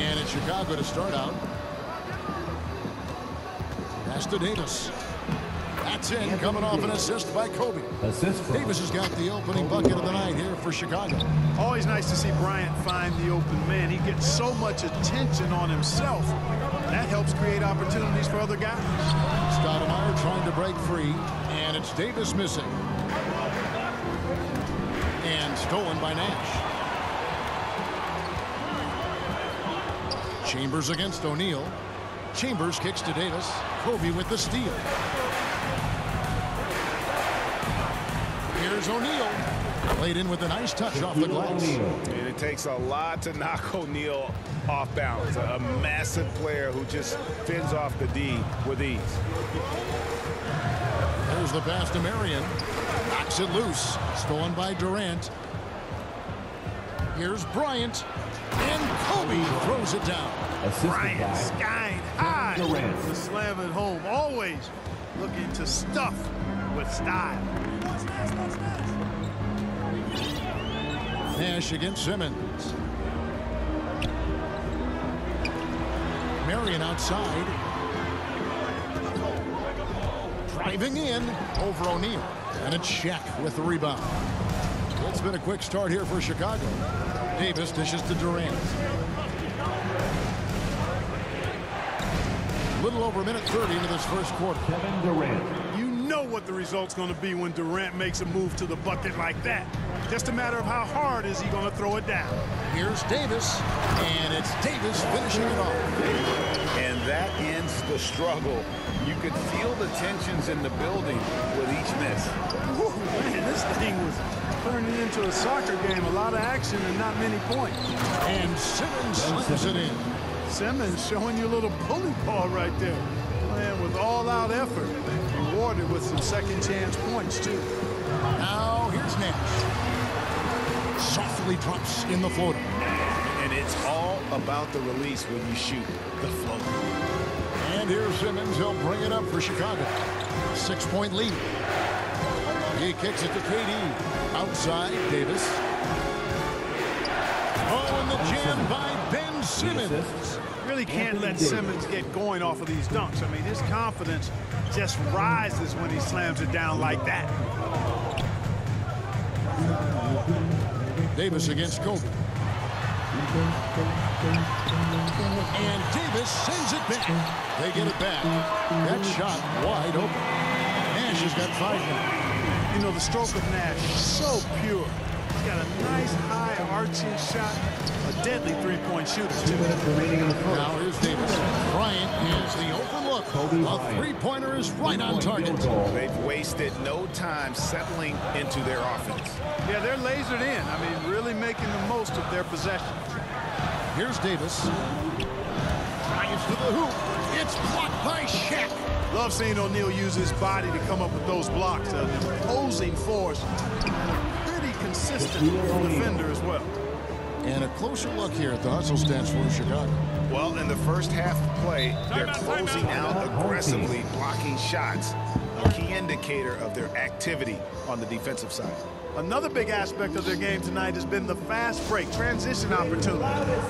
And it's Chicago to start out. Pass to Davis. That's in, coming off an assist by Kobe. Davis has got the opening bucket of the night here for Chicago. Always nice to see Bryant find the open man. He gets so much attention on himself. That helps create opportunities for other guys. Stoudemire trying to break free, and it's Davis missing. And stolen by Nash. Chambers against O'Neal. Chambers kicks to Davis. Kobe with the steal. Here's O'Neal. Played in with a nice touch off the glass. And it takes a lot to knock O'Neal off balance. A massive player who just fends off the D with ease. There's the pass to Marion. Knocks it loose. Stolen by Durant. Here's Bryant. And Kobe throws it down. Bryant skying high to slam it home. Always looking to stuff with style. Nash against Simmons. Marion outside. Driving in over O'Neal. And it's Shaq with the rebound. It's been a quick start here for Chicago. Davis dishes to Durant. A little over a minute 30 into this first quarter. Kevin Durant. You know what the result's going to be when Durant makes a move to the bucket like that. Just a matter of how hard is he going to throw it down. Here's Davis, and it's Davis finishing it off. And that ends the struggle. You could feel the tensions in the building with each miss. Whew, man, this thing was turning into a soccer game. A lot of action and not many points. And Simmons slams it in. Simmons showing you a little bully ball right there. Man, with all-out effort. Rewarded with some second-chance points, too. Now, here's Nash. Softly drops in the floater. And it's all about the release when you shoot the float. And here's Simmons. He'll bring it up for Chicago. 6-point lead. He kicks it to KD. Outside, Davis. Oh, and the jam by Ben Simmons. Really can't let Simmons get going off of these dunks. I mean, his confidence just rises when he slams it down like that. Davis against Kobe. And Davis sends it back. They get it back. That shot wide open. Nash has got 5 now. You know, the stroke of Nash is so pure. He's got a nice high arching shot. A deadly three-point shooter, too. Now here's Davis. Bryant has the open look. A three-pointer is right on target. They've wasted no time settling into their offense. Yeah, they're lasered in. I mean, really making the most of their possession. Here's Davis. Drives to the hoop. It's blocked by Shaq. Love seeing O'Neal use his body to come up with those blocks. An imposing force. Pretty consistent defender as well. And a closer look here at the hustle stats for Chicago. Well, in the first half of play, they're closing out aggressively, blocking shots. A key indicator of their activity on the defensive side. Another big aspect of their game tonight has been the fast break, transition opportunity.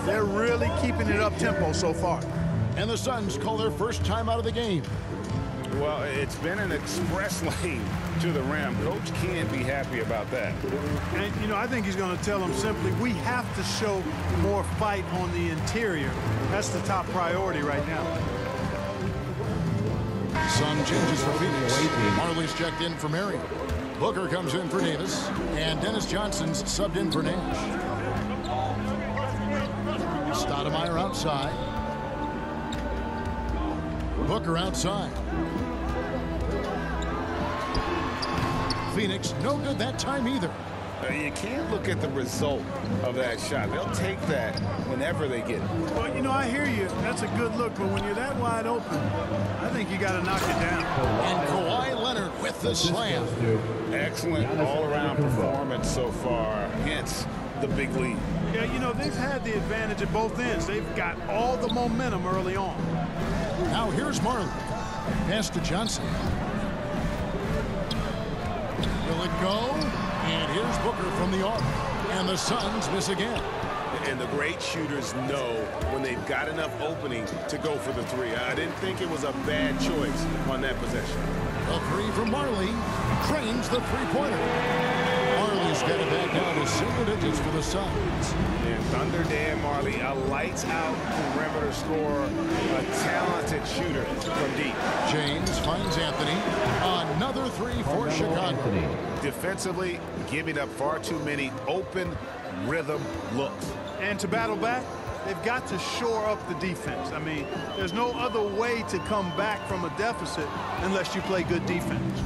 They're really keeping it up-tempo so far. And the Suns call their first time out of the game. Well, it's been an express lane to the rim. Coach can't be happy about that. And, you know, I think he's going to tell them simply, we have to show more fight on the interior. That's the top priority right now. Sun changes for Phoenix. Marley's checked in for Marion. Booker comes in for Davis. And Dennis Johnson's subbed in for Nash. Stoudemire outside. Booker outside. Phoenix, no good that time either. You can't look at the result of that shot. They'll take that whenever they get it. Well, you know, I hear you. That's a good look, but when you're that wide open, I think you got to knock it down. And Kawhi Leonard with the slam. Excellent all-around performance so far, hence the big lead. Yeah, you know, they've had the advantage at both ends. They've got all the momentum early on. Now here's Marley. Pass to Johnson. Will it go? And here's Booker from the arc. And the Suns miss again. And the great shooters know when they've got enough opening to go for the three. I didn't think it was a bad choice on that possession. A three from Marley drains the three-pointer. Marley's got it back down to single digits for the Suns. And Thunder Dan Marley, a lights-out perimeter scorer, a talented shooter from deep. James finds Anthony. Another three for Chicago. Defensively, giving up far too many open rhythm looks. And to battle back, they've got to shore up the defense. I mean, there's no other way to come back from a deficit unless you play good defense.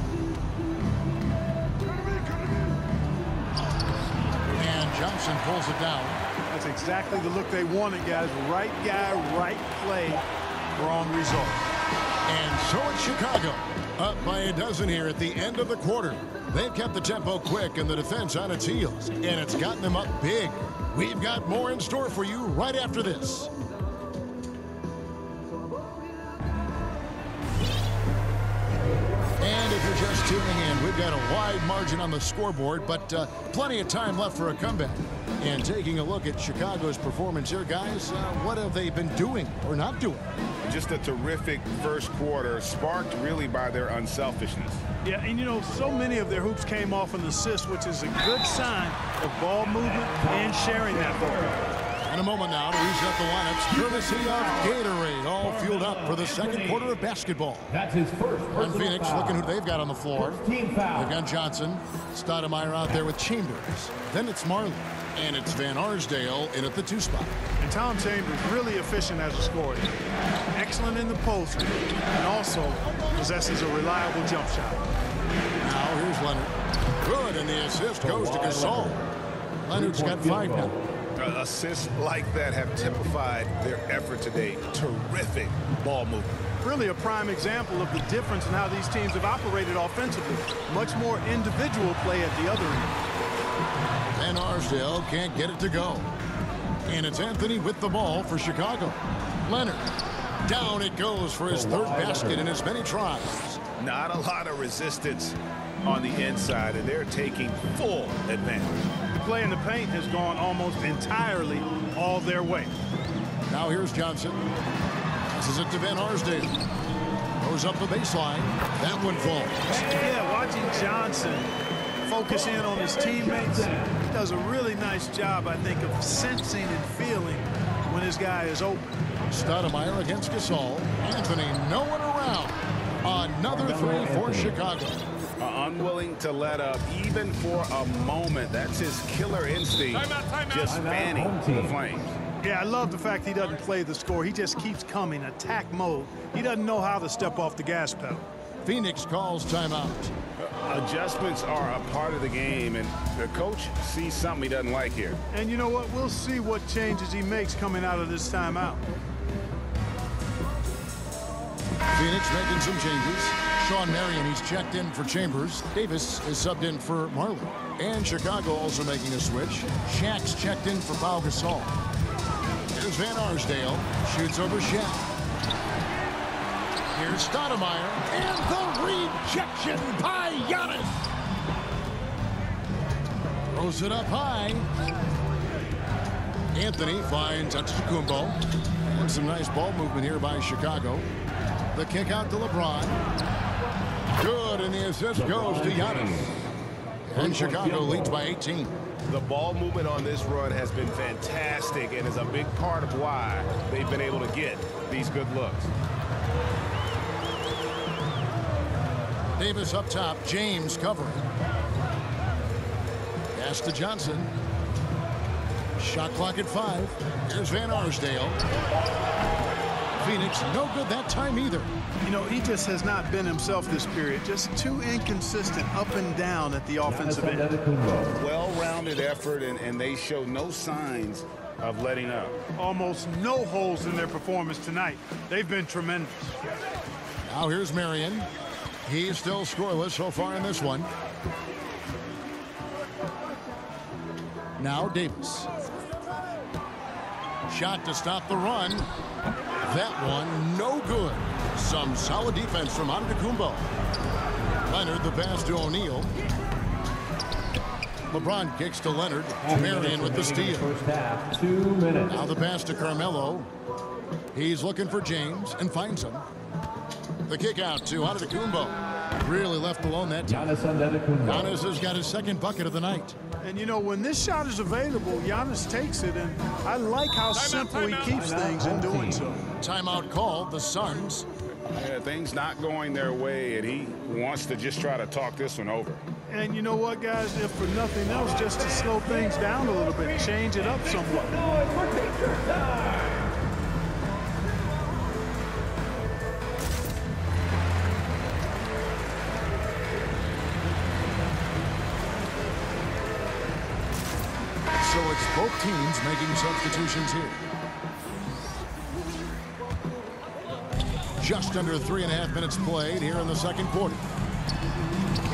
And Johnson pulls it down. That's exactly the look they wanted, guys. Right guy, right play, wrong result. And so it's Chicago. Up by a dozen here at the end of the quarter. They've kept the tempo quick and the defense on its heels, and it's gotten them up big. We've got more in store for you right after this. And if you're just tuning in, we've got a wide margin on the scoreboard, but plenty of time left for a comeback. And taking a look at Chicago's performance here, guys, what have they been doing or not doing? Just a terrific first quarter, sparked really by their unselfishness. Yeah, and you know, so many of their hoops came off an assist, which is a good sign of ball movement and sharing that ball. In a moment now to reset the lineups, courtesy of Gatorade, all fueled up for the second quarter of basketball. That's his first. And Phoenix looking who they've got on the floor. They've got Johnson, Stoudemire out there with Chambers. Then it's Marley, and it's Van Arsdale in at the 2 spot. And Tom Chambers really efficient as a scorer. Excellent in the post, and also possesses a reliable jump shot. Now here's Leonard. Good, and the assist goes to Gasol. Leonard's got 5 now. Assists like that have typified their effort today. Terrific ball movement. Really a prime example of the difference in how these teams have operated offensively. Much more individual play at the other end. Van Arsdale can't get it to go. And it's Anthony with the ball for Chicago. Leonard. Down it goes for his third basket in as many tries. Not a lot of resistance on the inside, and they're taking full advantage. The play in the paint has gone almost entirely all their way. Now here's Johnson. Passes it to Van Arsdale. Goes up the baseline. That one falls. Yeah, watching Johnson focus in on his teammates. He does a really nice job, I think, of sensing and feeling when his guy is open. Stoudemire against Gasol. Anthony, no one around. Another three for Chicago. Unwilling to let up, even for a moment. That's his killer instinct, just fanning the Flames. Yeah, I love the fact he doesn't play the score. He just keeps coming, attack mode. He doesn't know how to step off the gas pedal. Phoenix calls timeout. Adjustments are a part of the game, and the coach sees something he doesn't like here. And you know what? We'll see what changes he makes coming out of this timeout. Phoenix making some changes. Sean Marion, he's checked in for Chambers. Davis is subbed in for Marley. And Chicago also making a switch. Shaq's checked in for Pau Gasol. Here's Van Arsdale. Shoots over Shaq. Here's Stoudemire. And the rejection by Giannis. Throws it up high. Anthony finds Antetokounmpo. And some nice ball movement here by Chicago. The kick out to LeBron. Good, and the assist goes to Giannis. And Chicago leads by 18. The ball movement on this run has been fantastic and is a big part of why they've been able to get these good looks. Davis up top, James covering. Pass to Johnson. Shot clock at 5. Here's Van Arsdale. Phoenix, no good that time either. You know, he just has not been himself this period. Just too inconsistent up and down at the offensive end. Well-rounded effort, and they show no signs of letting up. Almost no holes in their performance tonight. They've been tremendous. Now here's Marion. He's still scoreless so far in this one. Now Davis. Shot to stop the run. That one no good. Some solid defense from Antetokounmpo. Leonard the pass to O'Neal. LeBron kicks to Leonard. Marion with the steal. First half, 2 minutes. Now the pass to Carmelo. He's looking for James and finds him. The kick out to Antetokounmpo. Really left alone that time. Giannis Antetokounmpo. Giannis has got his second bucket of the night. And, you know, when this shot is available, Giannis takes it, and I like how simple he keeps things in doing so. Timeout called, the Suns. Yeah, things not going their way, and he wants to just try to talk this one over. And you know what, guys? If for nothing else, just to slow things down a little bit, change it up somewhat. So it's both teams making substitutions here. Just under 3.5 minutes played here in the second quarter.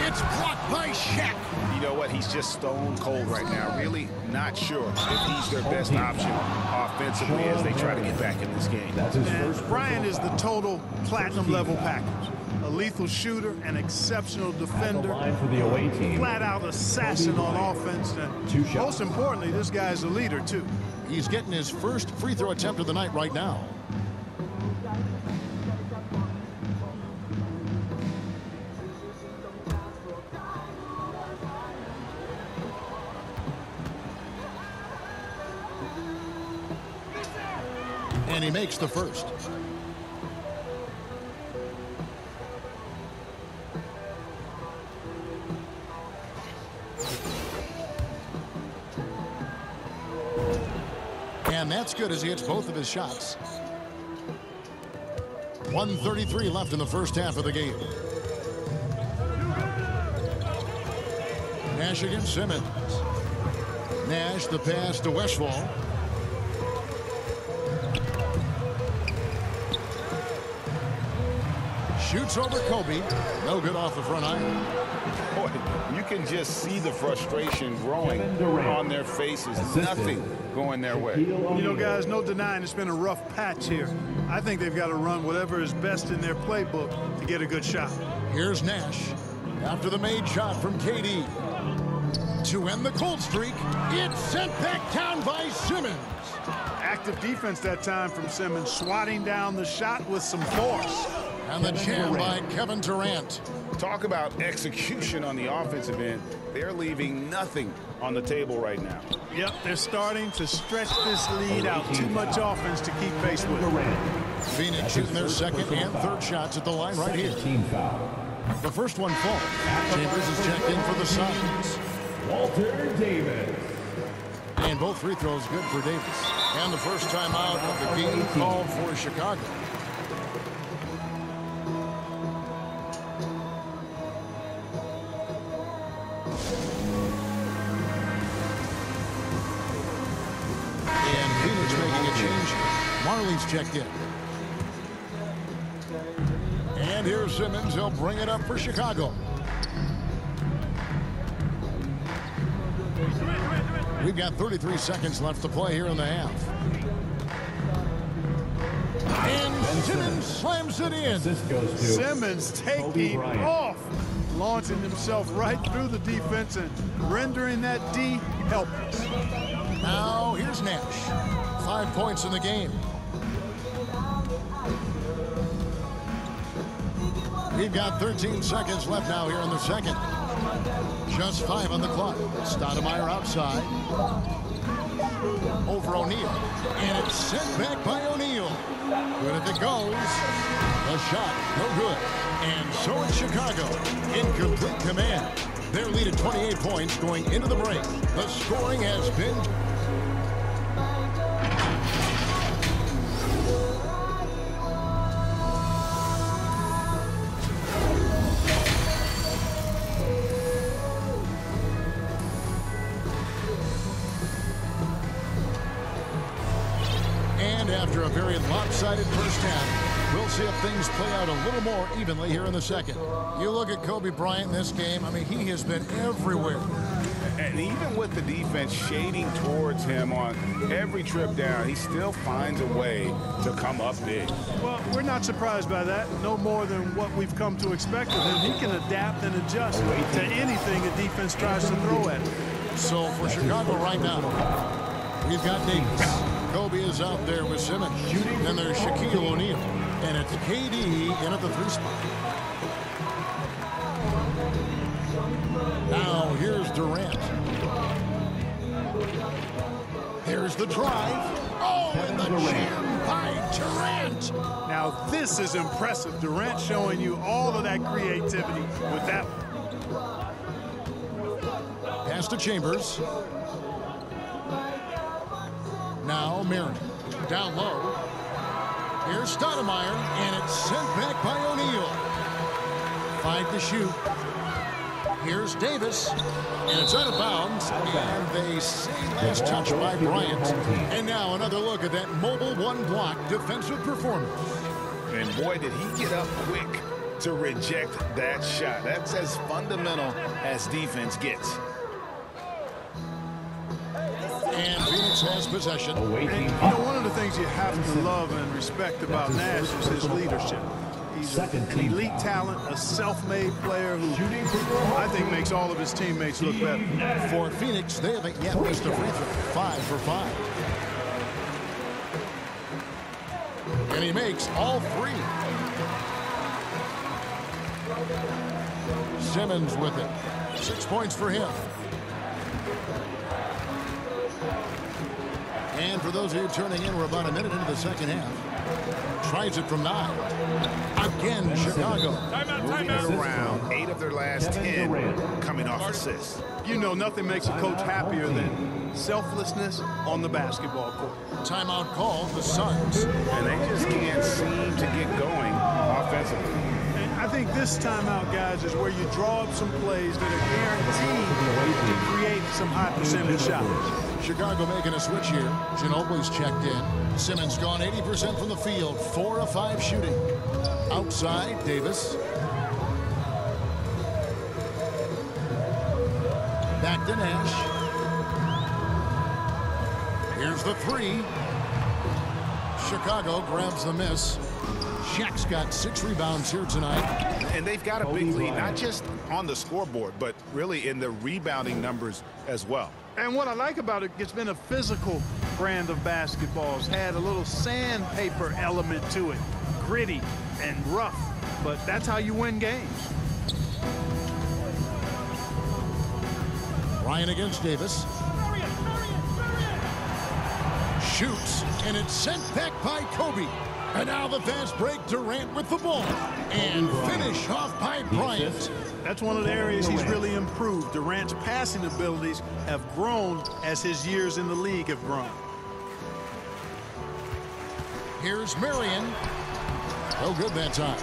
It's blocked by Shaq. You know what? He's just stone cold right now. Really not sure if he's their best option offensively as they try to get back in this game. And Bryant is the total platinum level package. A lethal shooter, an exceptional defender, For the away team. flat-out assassin on offense, and most importantly, this guy's a leader, too. He's getting his first free throw attempt of the night right now. And he makes the first. And that's good as he hits both of his shots. 1:33 left in the first half of the game. Nash against Simmons. Nash the pass to Westphal. Shoots over Kobe. No good off the front iron. Boy, you can just see the frustration growing on their faces. Nothing going their way. You know, guys, no denying it's been a rough patch here. I think they've got to run whatever is best in their playbook to get a good shot. Here's Nash. After the made shot from KD. To end the cold streak, it's sent back down by Simmons. Active defense that time from Simmons, swatting down the shot with some force. And the jam by Kevin Durant. Talk about execution on the offensive end. They're leaving nothing on the table right now. Yep, they're starting to stretch this lead out. Too much offense to keep pace with. Phoenix shooting their second and third shots at the line right here. Team foul. The first one falls. Chambers is checked in for the Suns. Walter Davis. And both free throws good for Davis. And the first time out of the game called for Chicago. And Phoenix making a change. Marley's checked in. And here's Simmons. He'll bring it up for Chicago. We've got 33 seconds left to play here in the half. And Simmons slams it in. Simmons taking off, launching himself right through the defense and rendering that D helpless. Now here's Nash. 5 points in the game. We've got 13 seconds left now here in the second. Just 5 on the clock. Stoudemire outside. Over O'Neal. And it's sent back by O'Neal. But if it goes, the shot, no good. And so it's Chicago in complete command. Their lead at 28 points going into the break. The scoring has been... After a very lopsided first half, we'll see if things play out a little more evenly here in the second. You look at Kobe Bryant in this game, I mean, he has been everywhere. And even with the defense shading towards him on every trip down, he still finds a way to come up big. Well, we're not surprised by that. No more than what we've come to expect of him. He can adapt and adjust to anything a defense tries to throw at him. So for Chicago right now, we've got Davis. Kobe is out there with Simmons. Then there's Shaquille O'Neal. And it's KD in at the 3 spot. Now here's Durant. Here's the drive. Oh, and the jam by Durant. Now this is impressive. Durant showing you all of that creativity with that one. Pass to Chambers. Now Marion. Down low. Here's Stoudemire, and it's sent back by O'Neal. 5 to shoot. Here's Davis, and it's out of bounds. And they say last touch by Bryant. And now another look at that mobile one-block defensive performance. And boy, did he get up quick to reject that shot. That's as fundamental as defense gets. And Phoenix has possession. And, you know, one of the things you have to love and respect about Nash is his leadership. He's an elite talent, a self-made player who I think makes all of his teammates look better. For Phoenix, they haven't yet missed a free throw. 5 for 5. And he makes all 3. Simmons with it. 6 points for him. And for those of you turning in, we're about a minute into the second half. Tries it from 9. Again, Chicago. Moving it around. 8 of their last 10 coming off assists. You know, nothing makes a coach happier than selflessness on the basketball court. Timeout called the Suns. And they just can't seem to get going offensively. And I think this timeout, guys, is where you draw up some plays that are guaranteed to create some high percentage shots. Chicago making a switch here. Ginobili's checked in. Simmons gone 80% from the field. 4 of 5 shooting. Outside, Davis. Back to Nash. Here's the 3. Chicago grabs the miss. Shaq's got 6 rebounds here tonight. And they've got a big lead, not just on the scoreboard, but really in the rebounding numbers as well. And what I like about it, it's been a physical brand of basketball. It's had a little sandpaper element to it. Gritty and rough, but that's how you win games. Ryan against Davis. Shoots, and it's sent back by Kobe. And now the fast break, Durant with the ball. And finish off by Bryant. That's one of the areas he's really improved. Durant's passing abilities have grown as his years in the league have grown. Here's Marion. No good that time.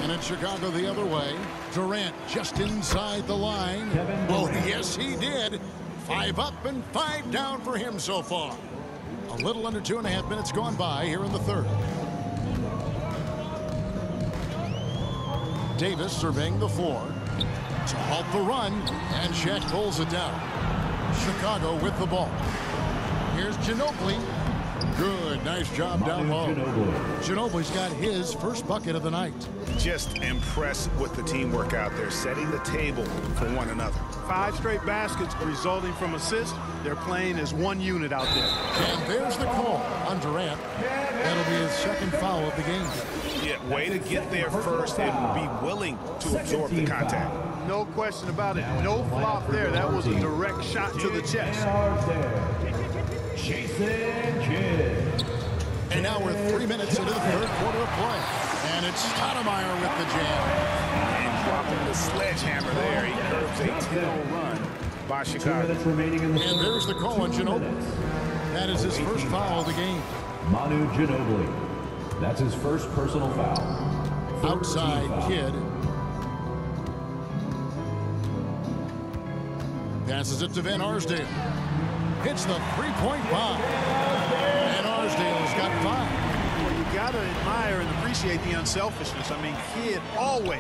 And it's Chicago the other way. Durant just inside the line. Oh, yes, he did. 5 up and 5 down for him so far. A little under 2.5 minutes gone by here in the third. Davis surveying the floor to halt the run, and Shaq pulls it down. Chicago with the ball. Here's Ginobili. Good, nice job down low. Ginobili's got his first bucket of the night. Just impressed with the teamwork out there, setting the table for one another. 5 straight baskets resulting from assists. They're playing as one unit out there. And there's the call on Durant. That'll be his second foul of the game. Yeah, way to get there first and be willing to absorb the contact. No question about it. No flop there. That was a direct shot to the chest. Jason Kidd. And now we're 3 minutes into the third quarter of play. And it's Stoudemire with the jam. And dropping the sledgehammer there. He curves a 10-0 run by 2 Chicago. minutes remaining in the And there's the call on Ginobili. That is his first foul of the game. Manu Ginobili. That's his first personal foul. Outside foul. Kidd. Passes it to Van Arsdale. Hits the three-point bomb. And Arsdale's got 5. Well, you got to admire and appreciate the unselfishness. I mean, Kidd always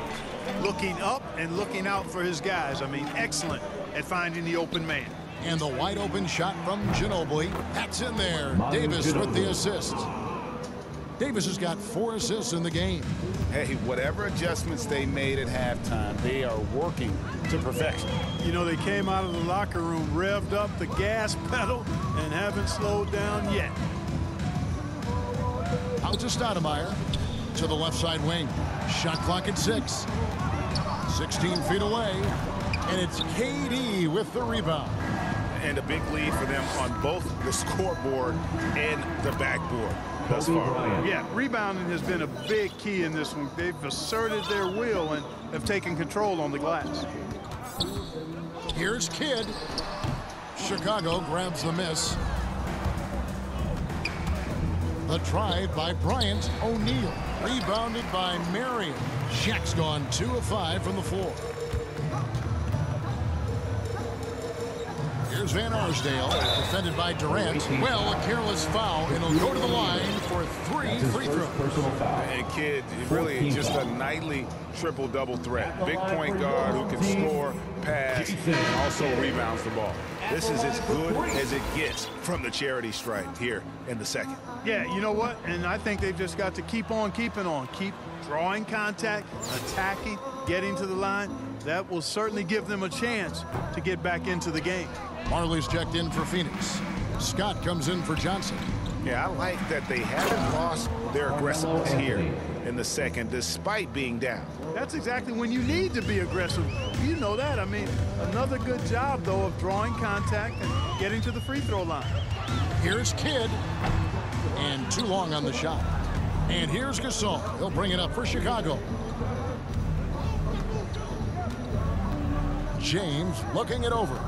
looking up and looking out for his guys. I mean, excellent at finding the open man. And the wide-open shot from Ginobili. That's in there. Davis with the assist. Davis has got 4 assists in the game. Hey, whatever adjustments they made at halftime, they are working to perfection. You know, they came out of the locker room, revved up the gas pedal, and haven't slowed down yet. Out to Stoudemire. To the left side wing. Shot clock at 6. 16 feet away. And it's KD with the rebound. And a big lead for them on both the scoreboard and the backboard thus far. Yeah, rebounding has been a big key in this one. They've asserted their will and have taken control on the glass. Here's Kidd. Chicago grabs the miss. The drive by Bryant O'Neal. Rebounded by Marion. Shaq's gone 2 of 5 from the floor. Here's Van Arsdale, defended by Durant. Well, a careless foul, and he'll go to the line for 3 free throws. And Kidd, really just a nightly triple-double threat. Big point guard who can score, pass, and also rebounds the ball. This is as good as it gets from the charity stripe here in the second. Yeah, you know what? And I think they've just got to keep on keeping on. Keep drawing contact, attacking, getting to the line. That will certainly give them a chance to get back into the game. Marley's checked in for Phoenix. Scott comes in for Johnson. Yeah, I like that they haven't lost their aggressiveness here in the second, despite being down. That's exactly when you need to be aggressive. You know that. I mean, another good job, though, of drawing contact and getting to the free throw line. Here's Kidd. And too long on the shot. And here's Gasol. He'll bring it up for Chicago. James looking it over.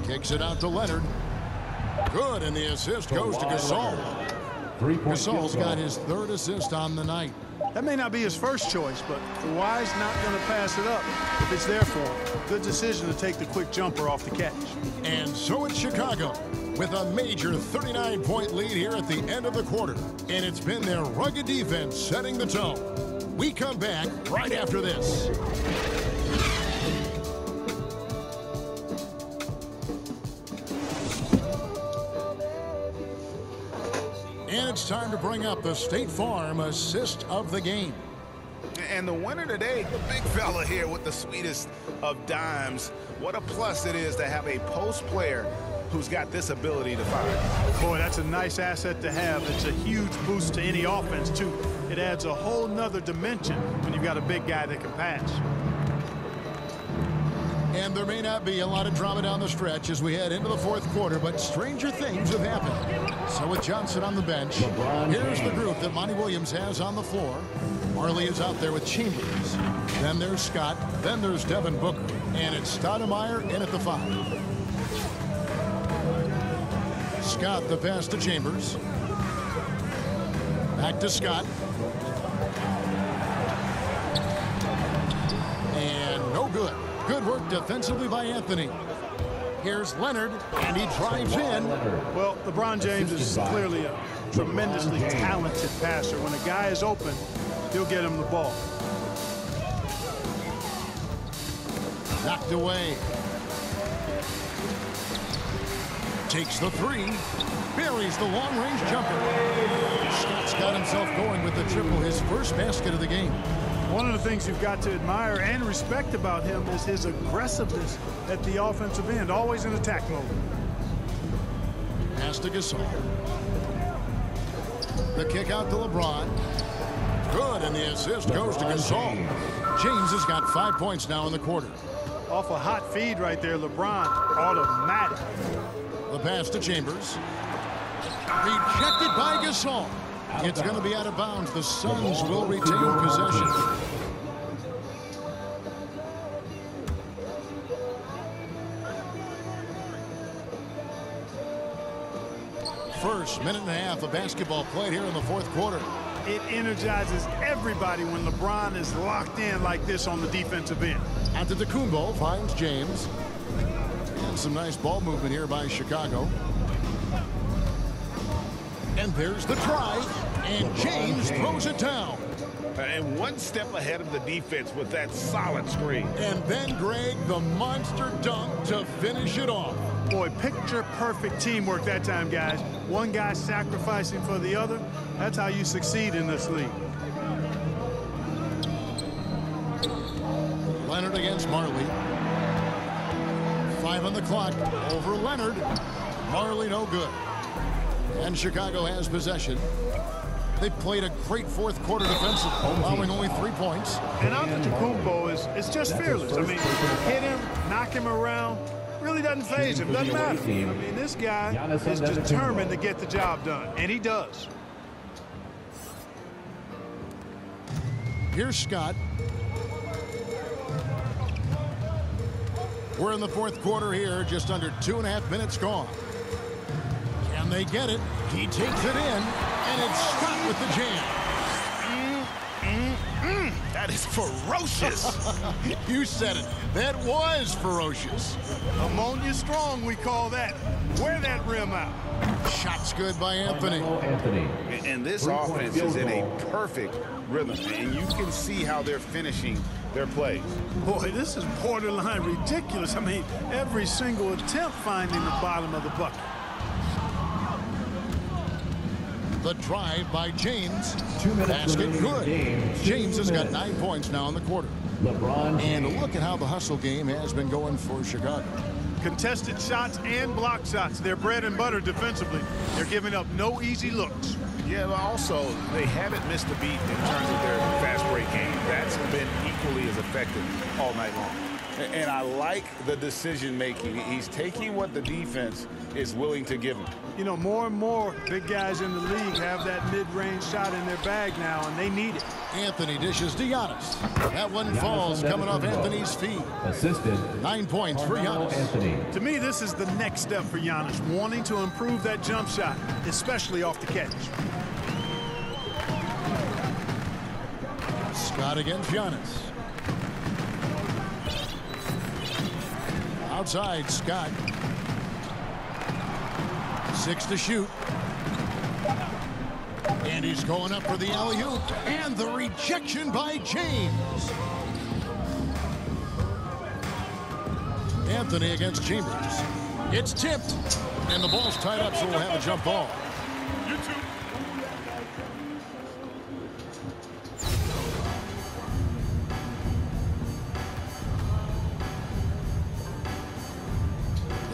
Kicks it out to Leonard. Good, and the assist goes to Gasol. Gasol's got his 3rd assist on the night. That may not be his first choice, but Kawhi's not going to pass it up if it's there for him. Good decision to take the quick jumper off the catch. And so it's Chicago with a major 39-point lead here at the end of the quarter. And it's been their rugged defense setting the tone. We come back right after this. And it's time to bring up the State Farm assist of the game. And the winner today, the big fella here with the sweetest of dimes. What a plus it is to have a post player who's got this ability to fire. Boy, that's a nice asset to have. It's a huge boost to any offense, too. It adds a whole nother dimension when you've got a big guy that can pass. And there may not be a lot of drama down the stretch as we head into the 4th quarter, but stranger things have happened. So with Johnson on the bench, here's the group that Monty Williams has on the floor. Marley is out there with Chambers. Then there's Scott. Then there's Devin Booker. And it's Stoudemire in at the 5. Scott the pass to Chambers. Back to Scott. And no good. Good work defensively by Anthony. Here's Leonard, and he drives in. Well, LeBron James is clearly a tremendously talented passer. When a guy is open, he'll get him the ball. Knocked away. Takes the 3. Buries the long-range jumper. Scott's got himself going with the triple, his first basket of the game. One of the things you've got to admire and respect about him is his aggressiveness at the offensive end, always in attack mode. Pass to Gasol. The kick out to LeBron. Good, and the assist goes to Gasol. James has got 5 points now in the quarter. Off a hot feed right there, LeBron, automatic. The pass to Chambers. Rejected by Gasol. It's going to be out of bounds. The Suns will retain possession. First minute and a half of basketball played here in the 4th quarter. It energizes everybody when LeBron is locked in like this on the defensive end. Antetokounmpo finds James. And some nice ball movement here by Chicago. And there's the drive, and James throws it down. And one step ahead of the defense with that solid screen. And then, Greg, the monster dunk to finish it off. Boy, picture-perfect teamwork that time, guys. One guy sacrificing for the other. That's how you succeed in this league. Leonard against Marley. 5 on the clock. Over Leonard. Marley no good. And Chicago has possession. They played a great fourth quarter defensively, allowing only 3 points. And Antetokounmpo is just fearless. I mean, hit him, knock him around. Really doesn't faze him. Doesn't matter. I mean, this guy is determined to get the job done, and he does. Here's Scott. We're in the fourth quarter here, just under 2.5 minutes gone. Can they get it? He takes it in, and it's Scott with the jam. That is ferocious. You said it. That was ferocious. Ammonia strong, we call that. Wear that rim out. Shot's good by Anthony. And this offense is in a perfect rhythm, and you can see how they're finishing their plays. Boy, this is borderline ridiculous. I mean, every single attempt finding the bottom of the bucket. The drive by James. Basket good. James has got 9 points now in the quarter. LeBron. And look at how the hustle game has been going for Chicago. Contested shots and block shots. They're bread and butter defensively. They're giving up no easy looks. Yeah, but also, they haven't missed a beat in terms of their fast break game. That's been equally as effective all night long. And I like the decision-making. He's taking what the defense is willing to give him. You know, more and more big guys in the league have that mid-range shot in their bag now, and they need it. Anthony dishes to Giannis. That one falls coming off Anthony's feet. Assisted. 9 points for Giannis. Anthony. To me, this is the next step for Giannis, wanting to improve that jump shot, especially off the catch. Scott against Giannis. Outside, Scott. 6 to shoot. And he's going up for the alley-oop. And the rejection by James. Anthony against Chambers. It's tipped. And the ball's tied up, so we'll have a jump ball.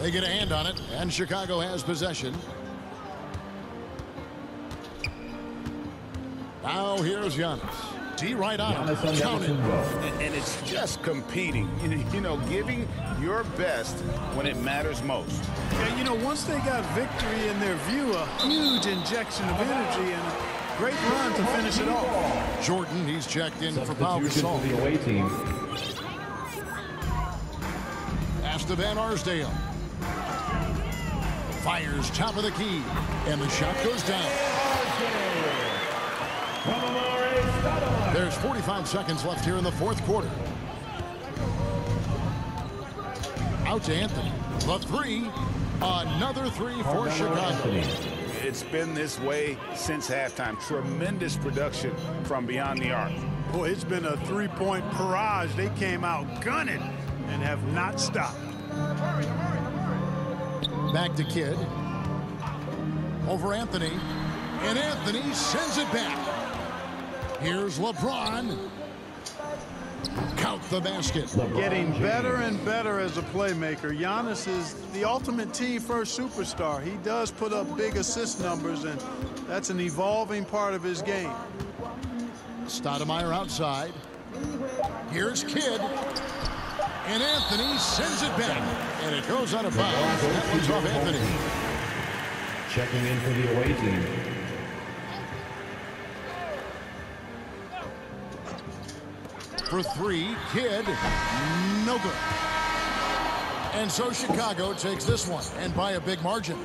They get a hand on it, and Chicago has possession. Now here's Giannis. D right on it. Count it. And it's just competing. You know, giving your best when it matters most. Yeah, you know, once they got victory in their view, a huge injection of energy and a great run to finish it off. Jordan, he's checked in for Pau Gasol. The away team. Esteban Arsdale. Fires top of the key, and the shot goes down. There's 45 seconds left here in the fourth quarter. Out to Anthony. The three. Another three for Chicago. It's been this way since halftime. Tremendous production from beyond the arc. Boy, it's been a three-point barrage. They came out gunning and have not stopped. Back to Kidd. Over Anthony. And Anthony sends it back. Here's LeBron. Count the basket. Getting better and better as a playmaker. Giannis is the ultimate team-first superstar. He does put up big assist numbers, and that's an evolving part of his game. Stoudemire outside. Here's Kidd. And Anthony sends it back. And it goes out of bounds. That one's off Anthony. Checking in for the away team. For three, Kidd, no good. And so Chicago takes this one, and by a big margin.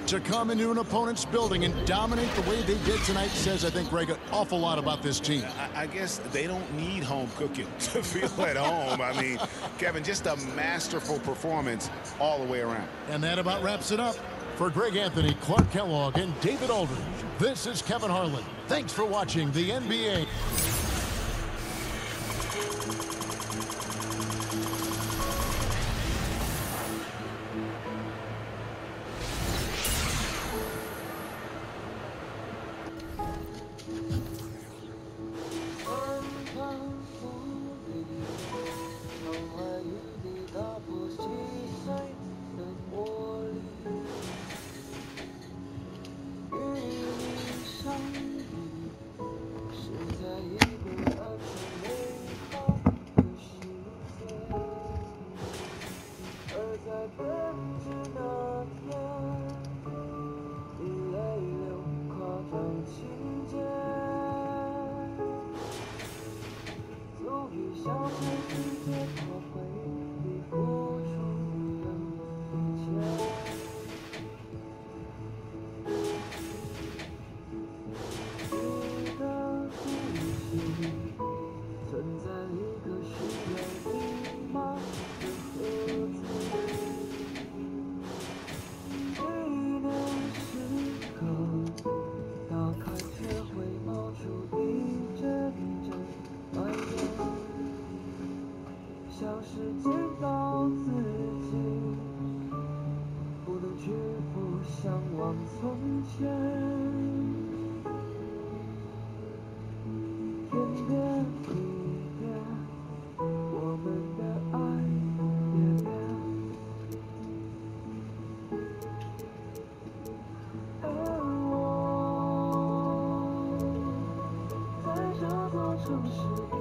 To come into an opponent's building and dominate the way they did tonight says, I think, Greg, an awful lot about this team. I guess they don't need home cooking to feel at home. I mean, Kevin, just a masterful performance all the way around. And that about wraps it up. For Greg Anthony, Clark Kellogg, and David Aldridge, this is Kevin Harlan. Thanks for watching the NBA. 城市。